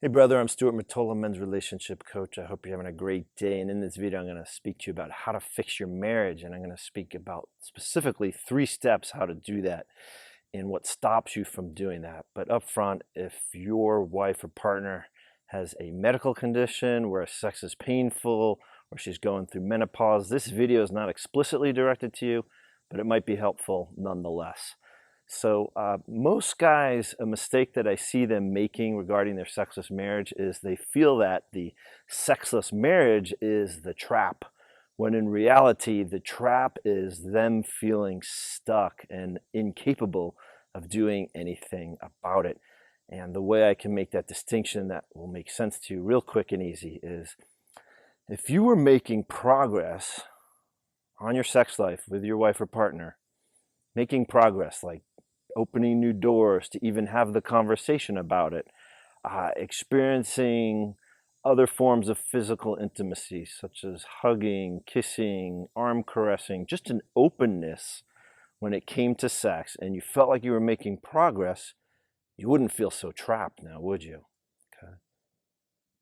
Hey brother, I'm Stuart Matola, men's relationship coach. I hope you're having a great day. And in this video, I'm going to speak to you about how to fix your marriage. And I'm going to speak about specifically 3 steps how to do that and what stops you from doing that. But up front, if your wife or partner has a medical condition where sex is painful or she's going through menopause, this video is not explicitly directed to you, but it might be helpful nonetheless. So most guys, a mistake that I see them making regarding their sexless marriage is they feel that the sexless marriage is the trap, when in reality, the trap is them feeling stuck and incapable of doing anything about it. And the way I can make that distinction that will make sense to you real quick and easy is if you were making progress on your sex life with your wife or partner, making progress like opening new doors to even have the conversation about it, experiencing other forms of physical intimacy, such as hugging, kissing, arm caressing, just an openness when it came to sex, and you felt like you were making progress, you wouldn't feel so trapped now, would you? Okay.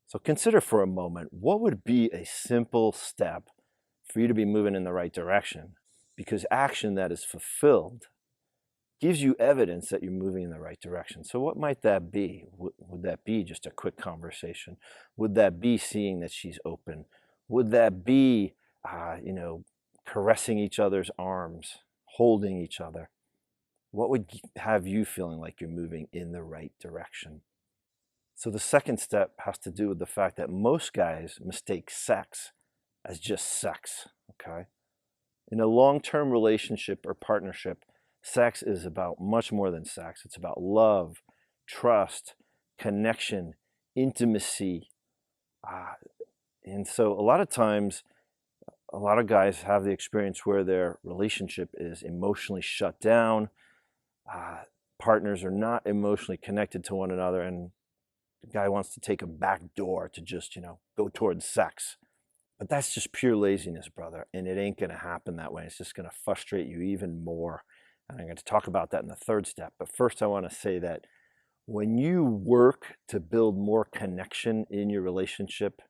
So consider for a moment, what would be a simple step for you to be moving in the right direction? Because action that is fulfilled gives you evidence that you're moving in the right direction. So what might that be? Would that be just a quick conversation? Would that be seeing that she's open? Would that be, caressing each other's arms, holding each other? What would have you feeling like you're moving in the right direction? So the second step has to do with the fact that most guys mistake sex as just sex, okay? In a long-term relationship or partnership, sex is about much more than sex. It's about love, trust, connection, intimacy. And so a lot of times, a lot of guys have the experience where their relationship is emotionally shut down. Partners are not emotionally connected to one another, and the guy wants to take a back door to just, go towards sex. But that's just pure laziness, brother, and it ain't going to happen that way. It's just going to frustrate you even more. And I'm going to talk about that in the third step. But first, I want to say that when you work to build more connection in your relationship,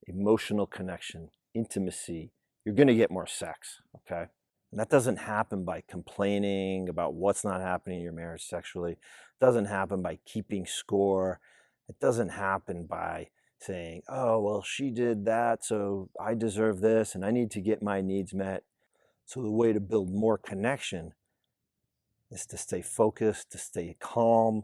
emotional connection, intimacy, you're going to get more sex, okay? And that doesn't happen by complaining about what's not happening in your marriage sexually. It doesn't happen by keeping score. It doesn't happen by saying, oh, well, she did that, so I deserve this, and I need to get my needs met. So the way to build more connection is to stay focused, to stay calm,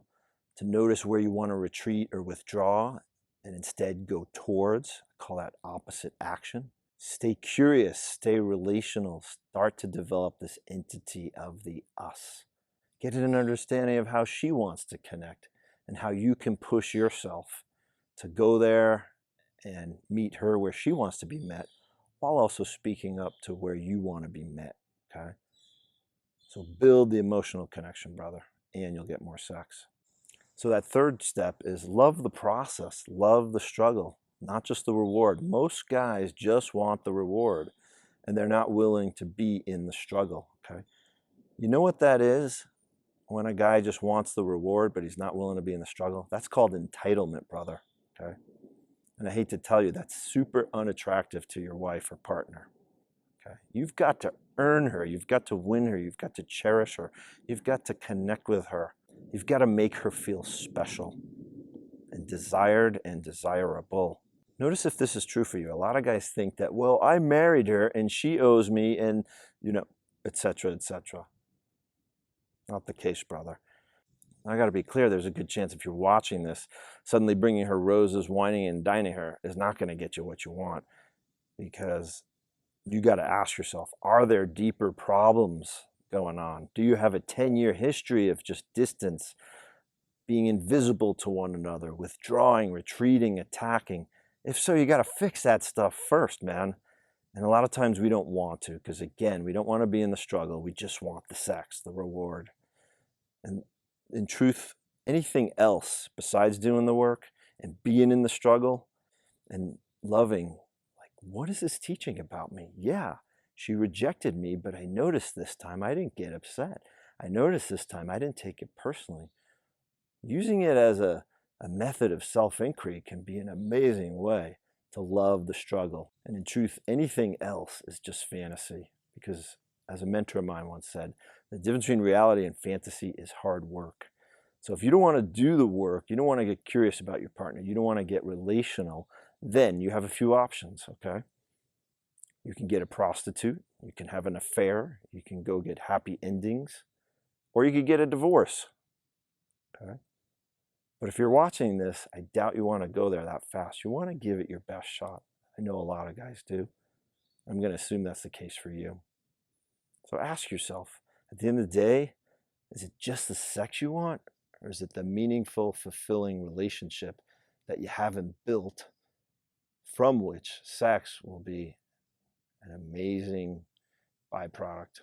to notice where you want to retreat or withdraw, and instead go towards. I call that opposite action. Stay curious, stay relational, start to develop this entity of the us. Get an understanding of how she wants to connect and how you can push yourself to go there and meet her where she wants to be met, while also speaking up to where you want to be met, okay? So build the emotional connection, brother, and you'll get more sex. So that third step is love the process, love the struggle, not just the reward. Most guys just want the reward, and they're not willing to be in the struggle, okay? You know what that is? When a guy just wants the reward, but he's not willing to be in the struggle, that's called entitlement, brother, okay? And I hate to tell you, that's super unattractive to your wife or partner. Okay? You've got to earn her. You've got to win her. You've got to cherish her. You've got to connect with her. You've got to make her feel special and desired and desirable. Notice if this is true for you. A lot of guys think that, well, I married her and she owes me and, etc., etc. Not the case, brother. I got to be clear, there's a good chance if you're watching this, suddenly bringing her roses, whining and dining her is not going to get you what you want, because you got to ask yourself, are there deeper problems going on? Do you have a 10-year history of just distance, being invisible to one another, withdrawing, retreating, attacking? If so, you got to fix that stuff first, man. And a lot of times we don't want to, because again, we don't want to be in the struggle. We just want the sex, the reward. And in truth, anything else besides doing the work and being in the struggle and loving, like, what is this teaching about me? Yeah, she rejected me, but I noticed this time I didn't get upset. I noticed this time I didn't take it personally. Using it as a A method of self-inquiry can be an amazing way to love the struggle. And in truth, anything else is just fantasy. Because as a mentor of mine once said, the difference between reality and fantasy is hard work. So if you don't want to do the work, you don't want to get curious about your partner, you don't want to get relational, then you have a few options, okay? You can get a prostitute, you can have an affair, you can go get happy endings, or you could get a divorce, okay? But if you're watching this, I doubt you want to go there that fast. You want to give it your best shot. I know a lot of guys do. I'm going to assume that's the case for you. So ask yourself, at the end of the day, is it just the sex you want? Or is it the meaningful, fulfilling relationship that you haven't built, from which sex will be an amazing byproduct?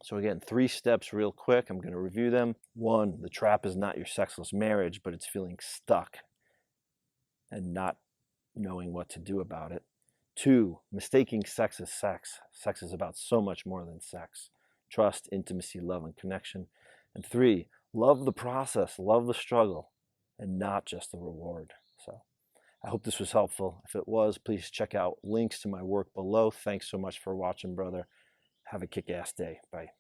So again, 3 steps real quick. I'm going to review them. 1, the trap is not your sexless marriage, but it's feeling stuck and not knowing what to do about it. 2, mistaking sex as sex. Sex is about so much more than sex. Trust, intimacy, love, and connection. And 3, love the process, love the struggle, and not just the reward. So I hope this was helpful. If it was, please check out links to my work below. Thanks so much for watching, brother. Have a kick-ass day. Bye.